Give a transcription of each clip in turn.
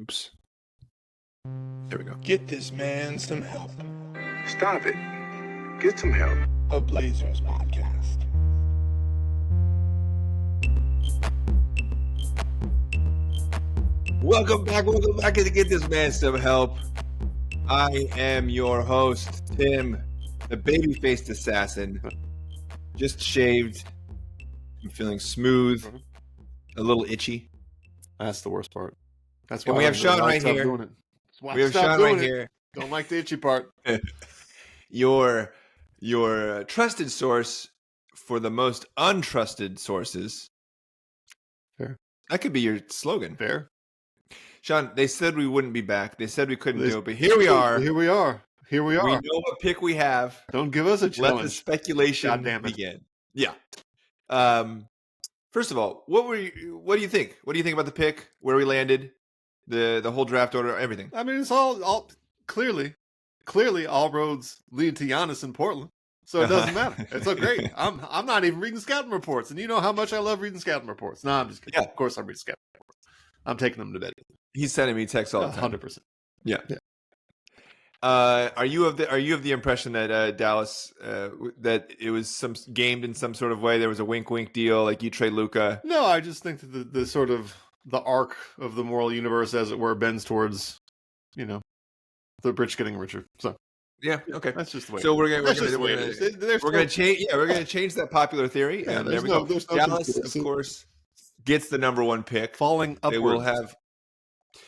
Oops. There we go. Get this man some help. Stop it. Get some help. A Blazers podcast. Welcome back to Get This Man Some Help. I am your host, Tim, the baby-faced assassin. Just shaved. I'm feeling smooth, a little itchy. That's the worst part. That's And why we have Shann right here. We have Shann right here. Don't like the itchy part. Your trusted source for the most untrusted sources. Fair. That could be your slogan. Fair. Shann, they said we wouldn't be back. They said we couldn't do it, but here we are. Here we are. We know what pick we have. Don't give us a challenge. Let the speculation begin. Yeah. First of all, what do you think? What do you think about the pick? Where we landed? The whole draft order, everything. I mean, it's all clearly all roads lead to Giannis in Portland. So it doesn't matter. It's so great. I'm not even reading scouting reports, and you know how much I love reading scouting reports. No, I'm just kidding. Yeah. Of course I'm reading scouting reports. I'm taking them to bed. He's sending me texts all the time. 100%. Yeah. Are you of the impression that Dallas that it was gamed in some sort of way? There was a wink deal, like you trade Luka. No, I just think that the sort of the arc of the moral universe, as it were, bends towards, the rich getting richer. So yeah, okay, that's just the way. So we're gonna change. Yeah, we're gonna change that popular theory. Yeah, and there we go. Dallas, of course, gets the number one pick. Falling upwards. They will have.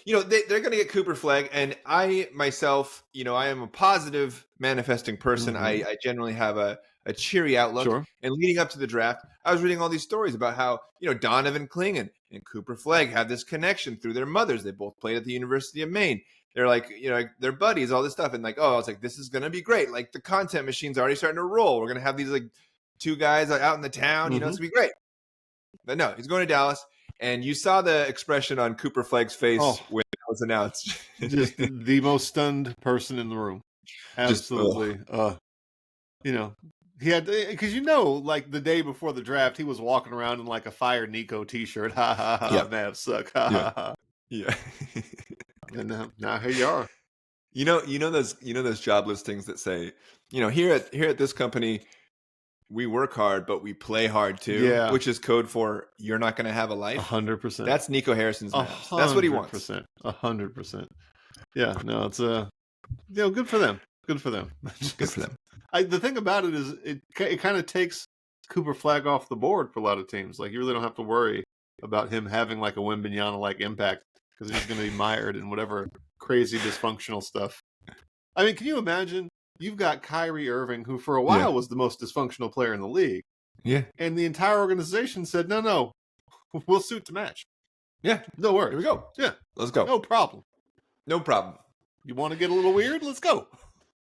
They're going to get Cooper Flag, and I myself, I am a positive manifesting person. Mm-hmm. I generally have a cheery outlook. Sure. And leading up to the draft, I was reading all these stories about how, Donovan Clingan and Cooper Flag have this connection through their mothers. They both played at the University of Maine. They're like, they're buddies, all this stuff. And like, I was like, this is going to be great. Like the content machine's already starting to roll. We're going to have these like two guys out in the town, mm-hmm. It's going to be great. But no, he's going to Dallas. And you saw the expression on Cooper Flag's face when it was announced. Just the most stunned person in the room. Absolutely. He had, because like the day before the draft, he was walking around in like a Fire Nico t-shirt. Ha ha ha. Yeah. Mavs suck. Ha ha ha. Yeah. And now here you are. You know those job listings that say, here at this company, we work hard, but we play hard too. Yeah. Which is code for you're not going to have a life. 100%. That's Nico Harrison's Mavs. That's what he wants. 100%. Yeah. No, it's good for them. Good for them. Good for them. The thing about it is it kind of takes Cooper Flag off the board for a lot of teams. Like you really don't have to worry about him having like a Wembanyama-like impact because he's going to be mired in whatever crazy dysfunctional stuff. I mean, can you imagine? You've got Kyrie Irving, who for a while was the most dysfunctional player in the league. Yeah. And the entire organization said, no, we'll suit to match. Yeah. No worries. Here we go. Yeah. Let's go. No problem. You want to get a little weird? Let's go.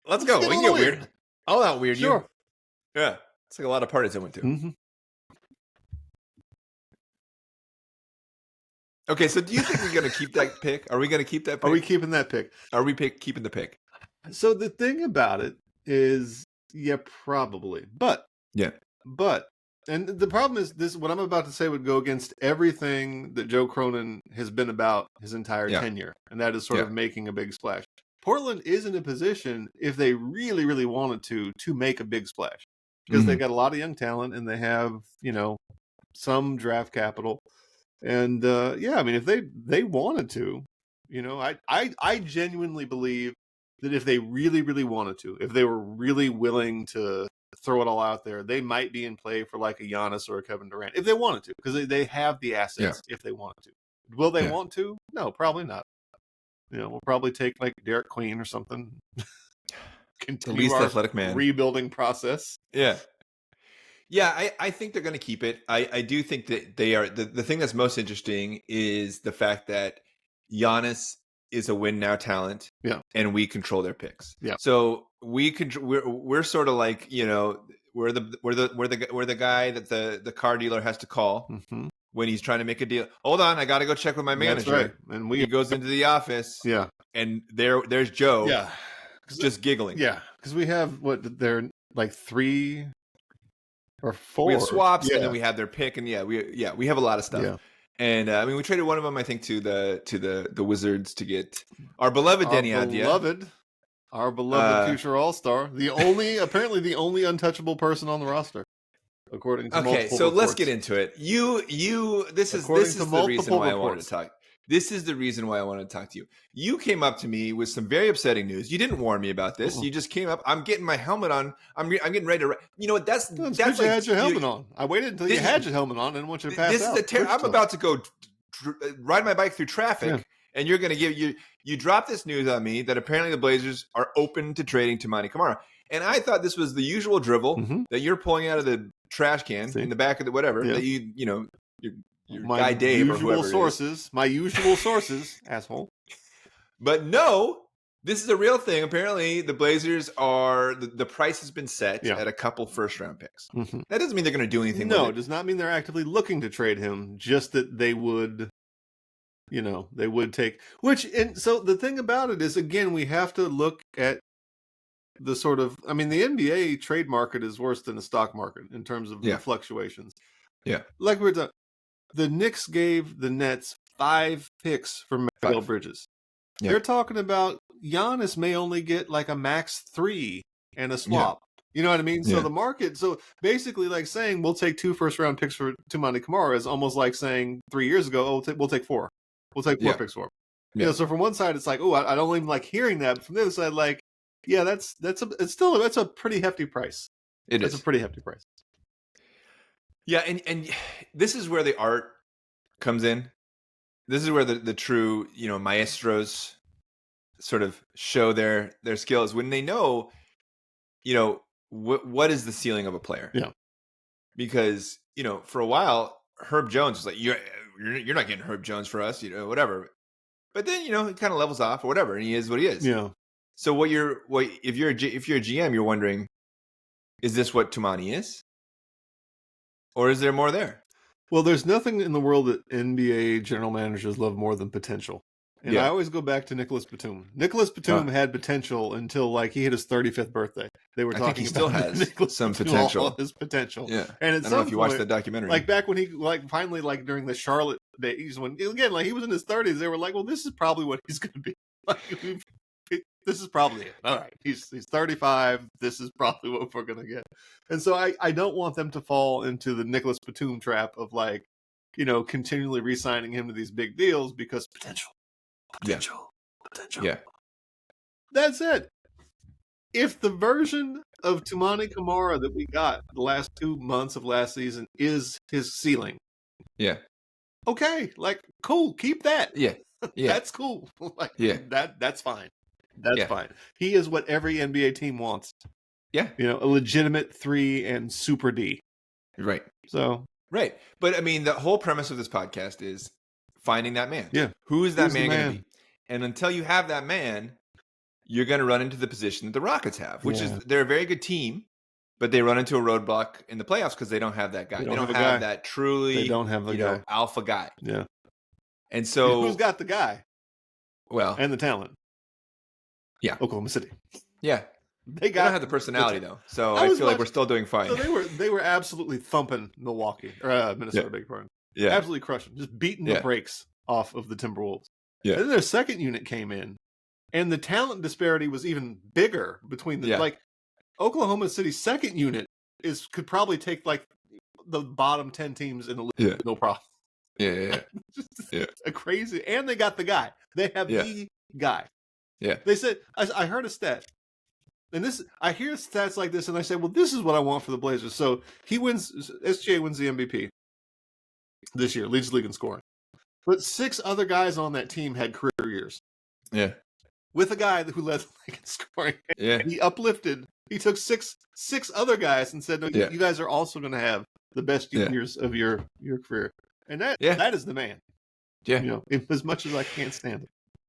Let's go. We can get weird. All out weird. Sure. Yeah. It's like a lot of parties I went to. Mm-hmm. Okay, so do you think we're going to keep that pick? Are we going to keep that pick? Are we keeping that pick? Are we keeping the pick? So the thing about it is, yeah, probably. But, and the problem is this, what I'm about to say would go against everything that Joe Cronin has been about his entire tenure. And that is sort of making a big splash. Portland is in a position, if they really, really wanted to make a big splash. Because they got a lot of young talent and they have, some draft capital. And, I mean, if they wanted to, I genuinely believe that if they really, really wanted to, if they were really willing to throw it all out there, they might be in play for like a Giannis or a Kevin Durant if they wanted to, because they have the assets if they wanted to. Will they want to? No, probably not. We'll probably take like Derek Queen or something. The least athletic man. Rebuilding process. Yeah. Yeah, I think they're going to keep it. I do think that they are. The thing that's most interesting is the fact that Giannis is a win now talent, and we control their picks. Yeah. So we're sort of like we're the guy that the car dealer has to call when he's trying to make a deal. Hold on, I got to go check with my manager. That's right. And he goes into the office. Yeah. And there's Joe. Yeah. Just giggling. Yeah. Because we have they're like 3 or 4. We have swaps, and then we have their pick, and we have a lot of stuff. Yeah. And I mean, we traded one of them, I think, to the Wizards to get our beloved Denny Avdia. Our beloved future All-Star, apparently the only untouchable person on the roster, according to multiple reports. So let's get into it. This is the reason why I wanted to talk. This is the reason why I wanted to talk to you. You came up to me with some very upsetting news. You didn't warn me about this. You just came up. I'm getting my helmet on. I'm getting ready to. You know what? That's like, you had your helmet on. I waited until you had your helmet on. I didn't want you to pass out. I'm about to go ride my bike through traffic, and you're going to give you drop this news on me that apparently the Blazers are open to trading Toumani Camara. And I thought this was the usual drivel that you're pulling out of the trash can in the back of the whatever that your guy Dave or whoever my usual sources, asshole. But no, this is a real thing. Apparently, the Blazers are the price has been set at a couple first round picks. That doesn't mean they're going to do anything. No, it does not mean they're actively looking to trade him. Just that they would, they would take. And so the thing about it is, again, we have to look at the sort of. I mean, the NBA trade market is worse than the stock market in terms of the fluctuations. Yeah, like we're talking. The Knicks gave the Nets 5 picks for Mikal Bridges. Yeah. They're talking about Giannis may only get like a max 3 and a swap. Yeah. You know what I mean? So the market, so basically like saying we'll take 2 first-round picks for Toumani Camara is almost like saying 3 years ago, we'll take 4. We'll take 4 picks for him. Yeah. So from one side, it's like, oh, I don't even like hearing that. But from the other side, like, yeah, that's a pretty hefty price. It's a pretty hefty price. Yeah, and this is where the art comes in. This is where the true, maestros sort of show their skills when they know, what is the ceiling of a player. Yeah. Because, for a while, Herb Jones was like, you're not getting Herb Jones for us, whatever. But then, he kind of levels off or whatever, and he is what he is. Yeah. So if you're a GM, you're wondering, is this what Toumani is? Or is there more there? Well, there's nothing in the world that NBA general managers love more than potential. And I always go back to Nicholas Batum. Nicholas Batum had potential until like he hit his 35th birthday. They were talking I think he still about has some potential. His potential. Yeah. And I don't know if you watched that documentary. Like back when he finally during the Charlotte days when again he was in his 30s, they were like, well, this is probably what he's going to be. This is probably it. All right, he's 35. This is probably what we're gonna get. And so I don't want them to fall into the Nicholas Batum trap of continually re-signing him to these big deals because potential. Yeah. That's it. If the version of Toumani Camara that we got the last 2 months of last season is his ceiling, okay, cool, keep that. Yeah. That's cool. That's fine. That's fine. He is what every NBA team wants. Yeah. A legitimate 3 and super D. Right. So. Right. But I mean, the whole premise of this podcast is finding that man. Yeah. Who is that man going to be? And until you have that man, you're going to run into the position that the Rockets have, which is they're a very good team, but they run into a roadblock in the playoffs because they don't have that guy. They don't have that truly they don't have the guy. Alpha guy. Yeah. And so. Who's got the guy? Well. And the talent. Yeah. Oklahoma City. Yeah. They don't have the personality though. So I feel like we're still doing fine. So they were absolutely thumping Milwaukee or Minnesota, big pardon. Yeah. Absolutely crushing. Just beating the brakes off of the Timberwolves. Yeah. And then their second unit came in and the talent disparity was even bigger between the Oklahoma City's second unit could probably take the bottom 10 teams in the league. No problem. Yeah. Just a crazy, and they got the guy. They have the guy. Yeah. They said, I heard a stat, and I hear stats like this, and I say, well, this is what I want for the Blazers. So SGA wins the MVP this year, leads the league in scoring. But 6 other guys on that team had career years. Yeah. With a guy who led the league in scoring. Yeah. He took six other guys and said, no, you guys are also going to have the best years of your career. And that is the man. Yeah. As much as I can't stand it.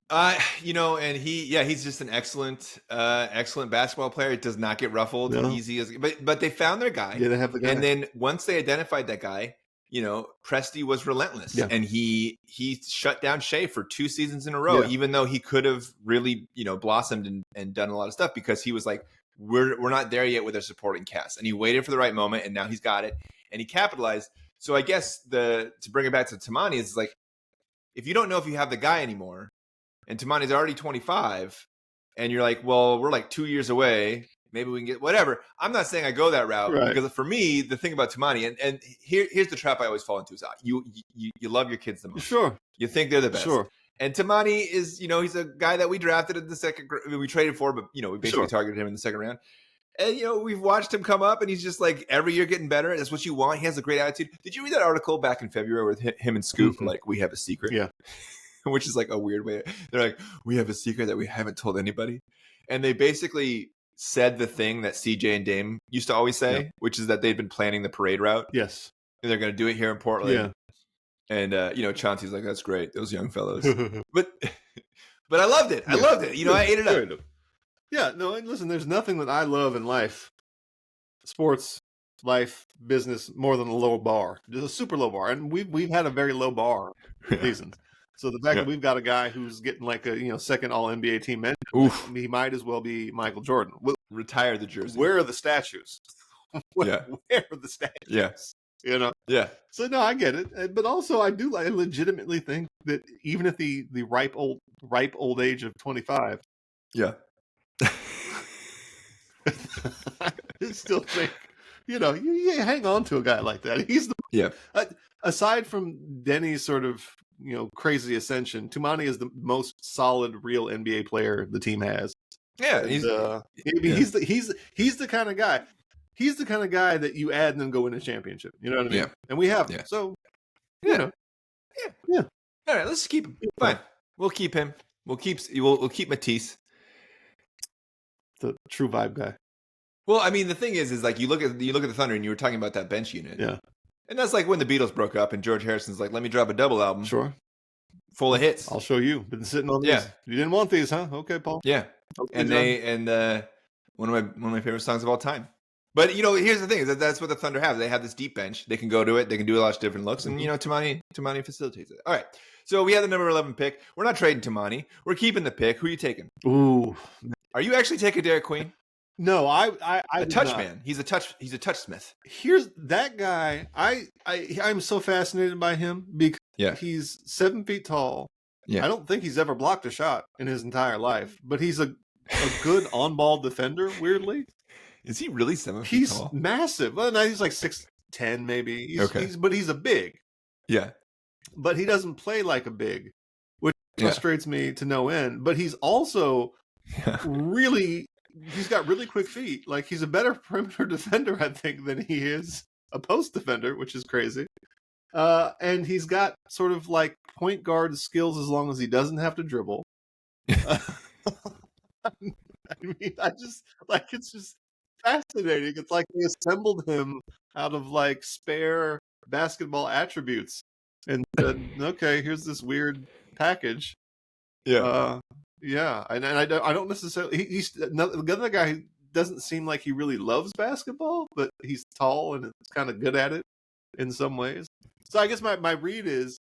And he's just an excellent basketball player. It does not get ruffled easy but they found their guy. Yeah, they have the guy. And then once they identified that guy, Presti was relentless. Yeah. And he shut down Shea for 2 seasons in a row, even though he could have really, blossomed and done a lot of stuff because he was like, we're not there yet with our supporting cast. And he waited for the right moment and now he's got it and he capitalized. So I guess to bring it back to Toumani is like, if you don't know if you have the guy anymore, and Toumani's already 25, and you're like, well, we're like 2 years away. Maybe we can get whatever. I'm not saying I go that route because for me, the thing about Toumani, and here's the trap I always fall into is you love your kids the most. Sure. You think they're the best. Sure. And Toumani is, he's a guy that we drafted in the second, we traded for, but, we basically targeted him in the second round. And, we've watched him come up and he's just like every year getting better. That's what you want. He has a great attitude. Did you read that article back in February with him and Scoop? Like, we have a secret. Yeah. Which is like a weird way. They're like, we have a secret that we haven't told anybody. And they basically said the thing that CJ and Dame used to always say, which is that they've been planning the parade route. Yes. And they're going to do it here in Portland. Yeah. And, Chauncey's like, that's great. Those young fellows. but I loved it. I loved it. I ate it up. Yeah. No, and listen, there's nothing that I love in life, sports, life, business, more than a low bar. Just a super low bar. And we've had a very low bar seasons. So the fact that we've got a guy who's getting like a second All NBA team mention, he might as well be Michael Jordan. Retire the jersey. Where are the statues? Where are the statues? Yeah. Yeah. So no, I get it, but also I legitimately think that even at the ripe old age of 25, I still think you hang on to a guy like that. He's the aside from Denny's sort of crazy ascension, Toumani is the most solid real NBA player the team has. Yeah, and, he's the kind of guy. He's the kind of guy that you add and then go win a championship. You know what I mean? Yeah. And we have him. So, Yeah. All right, let's keep him. Fine. We'll keep him. We'll keep Matisse. The true vibe guy. Well, I mean, the thing is like you look at the Thunder and you were talking about that bench unit. Yeah. And that's like when the Beatles broke up and George Harrison's like, let me drop a double album. Sure. Full of hits. I'll show you. Been sitting on these. Yeah. You didn't want these, huh? Okay, Paul. Yeah. And one of my favorite songs of all time. But here's the thing: is that's what the Thunder have. They have this deep bench. They can go to it. They can do a lot of different looks, and Toumani facilitates it. All right. So we have the number 11 pick. We're not trading Toumani. We're keeping the pick. Who are you taking? Ooh. Are you actually taking Derek Queen? No, I a touch man. He's a touch smith. Here's that guy. I'm so fascinated by him because he's 7 feet tall. Yeah. I don't think he's ever blocked a shot in his entire life, but he's a good on-ball defender. Weirdly. Is he really 7 feet tall? He's massive. Well, no, he's like 6'10", maybe. But he's a big. Yeah. But he doesn't play like a big, which frustrates me to no end. But he's also he's got really quick feet. Like, he's a better perimeter defender, I think, than he is a post defender, which is crazy. And he's got sort of like point guard skills as long as he doesn't have to dribble. I mean, it's just fascinating. It's like they assembled him out of like spare basketball attributes and said, okay, here's this weird package. And I don't necessarily he's another guy who doesn't seem like he really loves basketball, but he's tall and is kind of good at it in some ways. So I guess my read is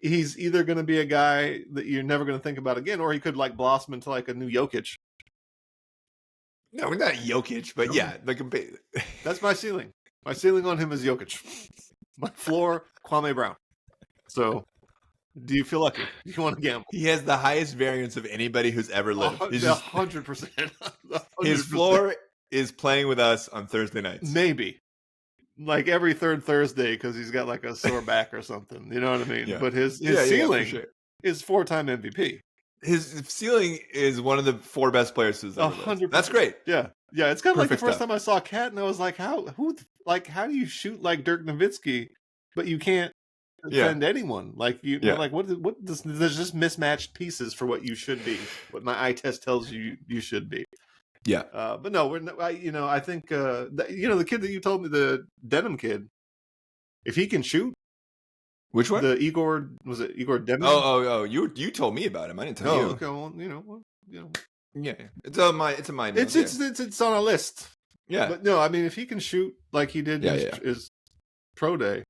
he's either going to be a guy that you're never going to think about again, or he could like blossom into like a new Jokic. No, we're not Jokic, but that's my ceiling. My ceiling on him is Jokic. My floor, Kwame Brown. So, do you feel lucky? Do you want to gamble? He has the highest variance of anybody who's ever lived. 100%. His floor is playing with us on Thursday nights. Maybe. Like every third Thursday because he's got like a sore back or something. You know what I mean? Yeah. But his ceiling is 4-time MVP. His ceiling is one of the 4 best players who's ever lived. That's great. Yeah. Yeah. It's kind of like the first time I saw Cat and I was like, how do you shoot like Dirk Nowitzki, but you can't defend anyone? Like like what there's just mismatched pieces for what you should be, what my eye test tells you should be. Yeah. But no, I think the kid that you told me, the denim kid, if he can shoot. Which one? The Igor Demin? Oh! You told me about him. I didn't tell you. Okay. Well, Yeah, it's a mind. It's on a list. Yeah, but no, I mean, if he can shoot like he did his pro day,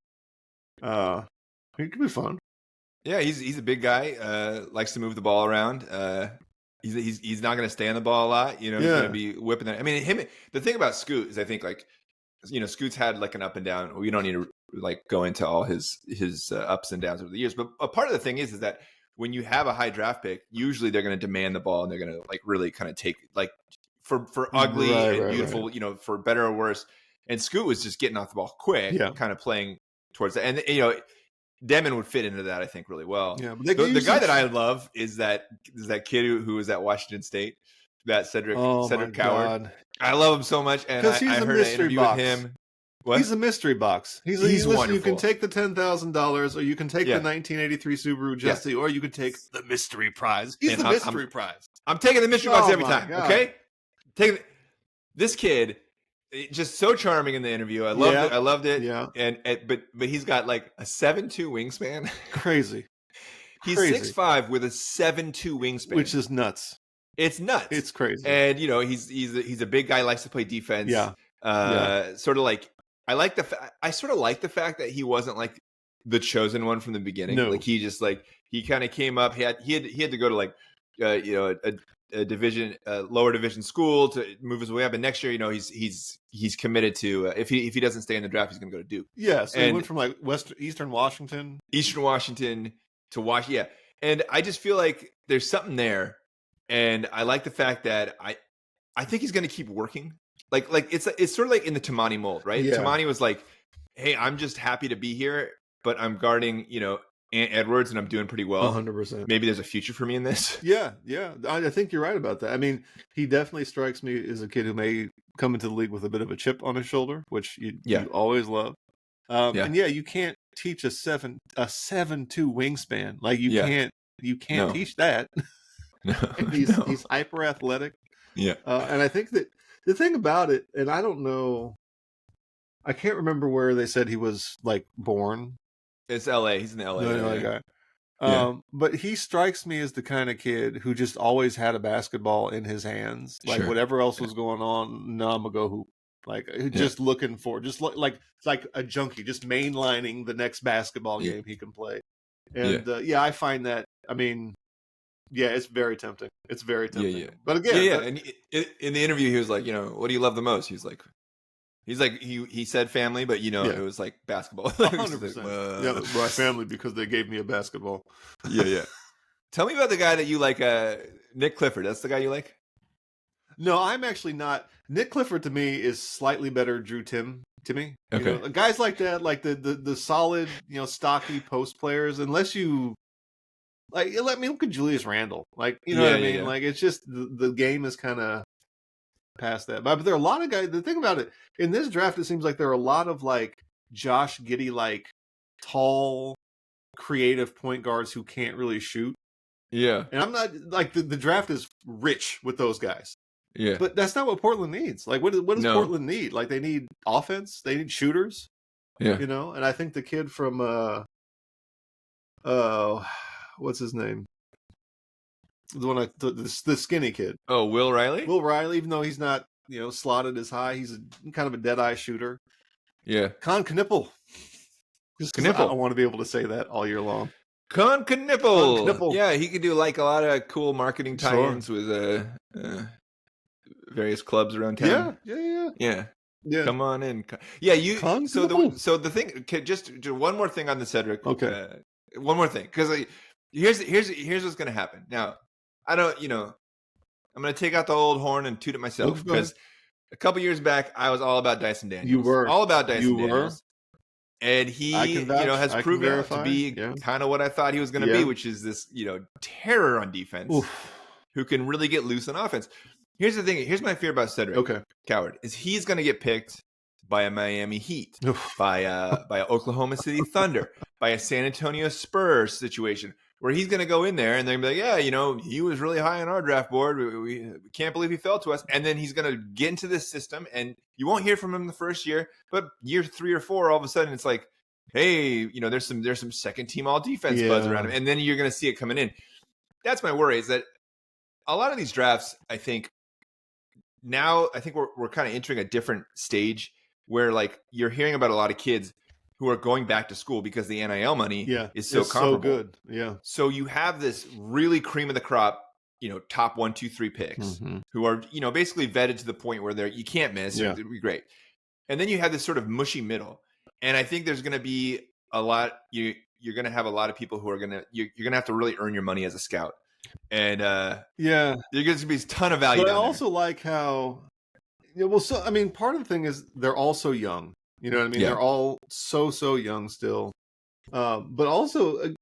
he could be fun. Yeah, he's a big guy. Likes to move the ball around. He's not going to stay on the ball a lot. He's going to be whipping that. I mean, the thing about Scoot is I think like Scoot's had like an up and down. We don't need to like go into all his ups and downs over the years. But a part of the thing is that when you have a high draft pick, usually they're going to demand the ball and they're going to like really kind of take like for ugly and beautiful, you know, for better or worse. And Scoot was just getting off the ball quick, kind of playing towards that. And, you know, Demon would fit into that, I think, really well. Yeah, the guy that I love is that kid who was at Washington State, that Cedric Coward. God. I love him so much. And I heard an interview with him. What? He's a mystery box. He's wonderful. You can take the $10,000, or you can take the 1983 Subaru Justy, or you can take the mystery prize. He's the mystery prize. I'm taking the mystery box every time. God. Okay, this kid, just so charming in the interview. I loved it. Yeah, but he's got like a 7'2" wingspan. Crazy. He's 6'5" with a 7'2" wingspan, which is nuts. It's nuts. It's crazy. And you know, he's a big guy, likes to play defense. Sort of like. I sort of like the fact that he wasn't like the chosen one from the beginning. No. Like he kind of came up. He had to go to like a division, lower division school to move his way up. And next year, you know, he's committed to if he doesn't stay in the draft, he's going to go to Duke. Yeah, so he went from like Eastern Washington to Washington. Yeah, and I just feel like there's something there, and I like the fact that I think he's going to keep working. Like it's sort of like in the Toumani mold, right? Yeah. Toumani was like, "Hey, I'm just happy to be here, but I'm guarding, you know, Ant Edwards, and I'm doing pretty well. 100%. Maybe there's a future for me in this." Yeah. I think you're right about that. I mean, he definitely strikes me as a kid who may come into the league with a bit of a chip on his shoulder, which you always love. And you can't teach a 7'2" wingspan. Like you can't teach that. No. He's hyper athletic. Yeah, and I think that. The thing about it, and I don't know, I can't remember where they said he was like born. It's L.A. He's in the L.A. guy. But he strikes me as the kind of kid who just always had a basketball in his hands. Like whatever else was going on, no, I'm gonna go hoop. Like just looking for, just like a junkie, just mainlining the next basketball game he can play. And I find that. I mean. Yeah, it's very tempting. It's very tempting. Yeah. But again, and in the interview, he was like, you know, what do you love the most? He's like, he said family, but you know, it was like basketball. 100%. Yeah, my family because they gave me a basketball. Yeah. Tell me about the guy that you like, Nick Clifford. That's the guy you like? No, I'm actually not. Nick Clifford to me is slightly better. Drew Timmy. Okay, you know, guys like that, like the solid, you know, stocky post players. Unless you. Like, let me look at Julius Randle. Like, you know what I mean? Yeah. Like, it's just the game is kind of past that. But there are a lot of guys. The thing about it, in this draft, it seems like there are a lot of, like, Josh Giddey, like, tall, creative point guards who can't really shoot. Yeah. And I'm not, like, the draft is rich with those guys. Yeah. But that's not what Portland needs. Like, what does Portland need? Like, they need offense. They need shooters. Yeah. You know? And I think the kid from, what's his name? The one the skinny kid. Oh, Will Riley? Will Riley, even though he's not, you know, slotted as high, he's kind of a dead-eye shooter. Yeah. Con Knippel. I want to be able to say that all year long. Con Knippel. Yeah, he could do like a lot of cool marketing tie-ins with various clubs around town. Yeah. Come on in. Yeah, you. Con so the thing. Just one more thing on the Cedric. Okay. One more thing, because here's what's going to happen. Now, I don't, you know, I'm going to take out the old horn and toot it myself because a couple years back I was all about Dyson Daniels. You were all about Dyson Daniels, and he, has proven out to be kind of what I thought he was going to be, which is this, you know, terror on defense, who can really get loose on offense. Here's the thing. Here's my fear about Cedric Coward is he's going to get picked by a Miami Heat, by a Oklahoma City Thunder, by a San Antonio Spurs situation where he's going to go in there and they're going to be like, yeah, you know, he was really high on our draft board. We can't believe he fell to us. And then he's going to get into this system and you won't hear from him the first year, but year 3 or 4, all of a sudden it's like, hey, you know, there's some second team all defense buzz around him. And then you're going to see it coming in. That's my worry, is that a lot of these drafts, I think we're kind of entering a different stage where like you're hearing about a lot of kids who are going back to school because the NIL money is so comparable. So good. Yeah. So you have this really cream of the crop, you know, top 1, 2, 3 picks who are, you know, basically vetted to the point where you can't miss. It'd be great. And then you have this sort of mushy middle. And I think there's going to be a lot. You're going to have a lot of people who are you're going to have to really earn your money as a scout. And yeah, there's going to be a ton of value. But I down also like how, well, so I mean, part of the thing is they're all so young. You know what I mean? Yeah. They're all so young still. But also,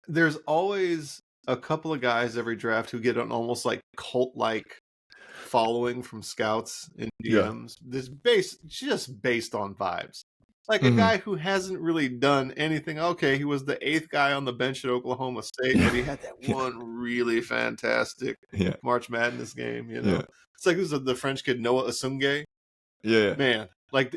there's always a couple of guys every draft who get an almost like cult-like following from scouts and GMs. Just based on vibes. Like a guy who hasn't really done anything. Okay, he was the 8th guy on the bench at Oklahoma State, but he had that one really fantastic March Madness game. You know, it's like this is the French kid Noah Asungay. Yeah, man, like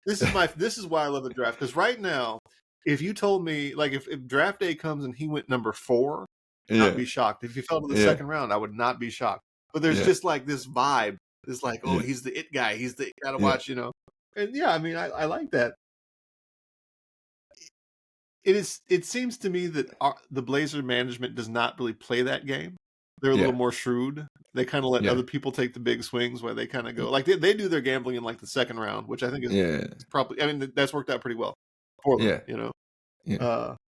this is why I love the draft, because right now, if you told me like if draft day comes and he went number 4, I'd be shocked. If he fell to the second round, I would not be shocked. But there's just like this vibe. It's like, oh, he's the it guy. He's the it guy to watch, you know. And I mean, I like that. It seems to me that the Blazer management does not really play that game. They're a little more shrewd. They kind of let other people take the big swings where they kind of go like they do their gambling in like the second round, which I think is probably. I mean, that's worked out pretty well for them. You know.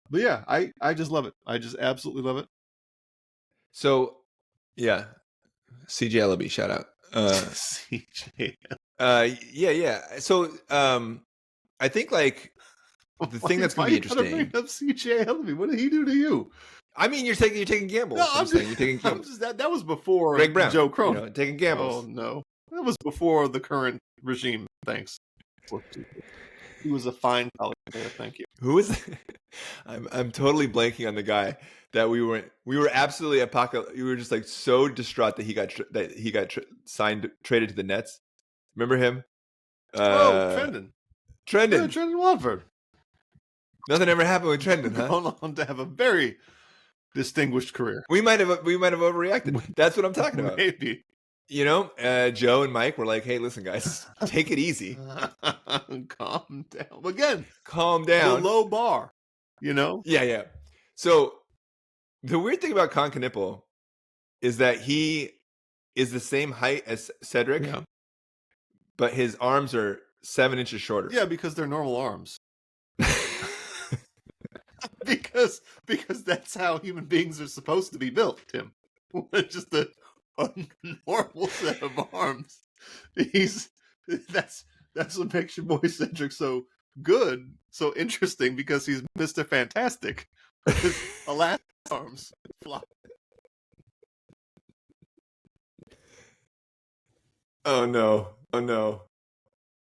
But yeah, I just love it. I just absolutely love it. So, yeah, CJ Ellaby, shout out. CJ. Yeah. So, I think like the thing that's going to be interesting. Bring up CJ Ellaby. What did he do to you? I mean, you're taking gambles. No, I'm saying you're taking gambles. That was before Greg Brown, Joe Cronin, taking gambles. Oh no, that was before the current regime. Thanks. He was a fine college player. Thank you. Who is? I'm totally blanking on the guy that we were absolutely apocalyptic. We were just like so distraught that he got traded to the Nets. Remember him? Trendon. Yeah, Trendon Watford. Nothing ever happened with Trendon, huh? Going on to have a very distinguished career. We might have overreacted. That's what I'm talking about. Maybe. You know, Joe and Mike were like, "Hey, listen, guys, take it easy. Calm down." Again, calm down. The low bar. You know. Yeah. So the weird thing about Con Knipple is that he is the same height as Cedric, but his arms are 7 inches shorter. Yeah, because they're normal arms. because that's how human beings are supposed to be built, Tim. Just a normal set of arms. That's what makes your boy Cedric so good, so interesting, because he's Mr. Fantastic. His elastic arms fly. Oh no.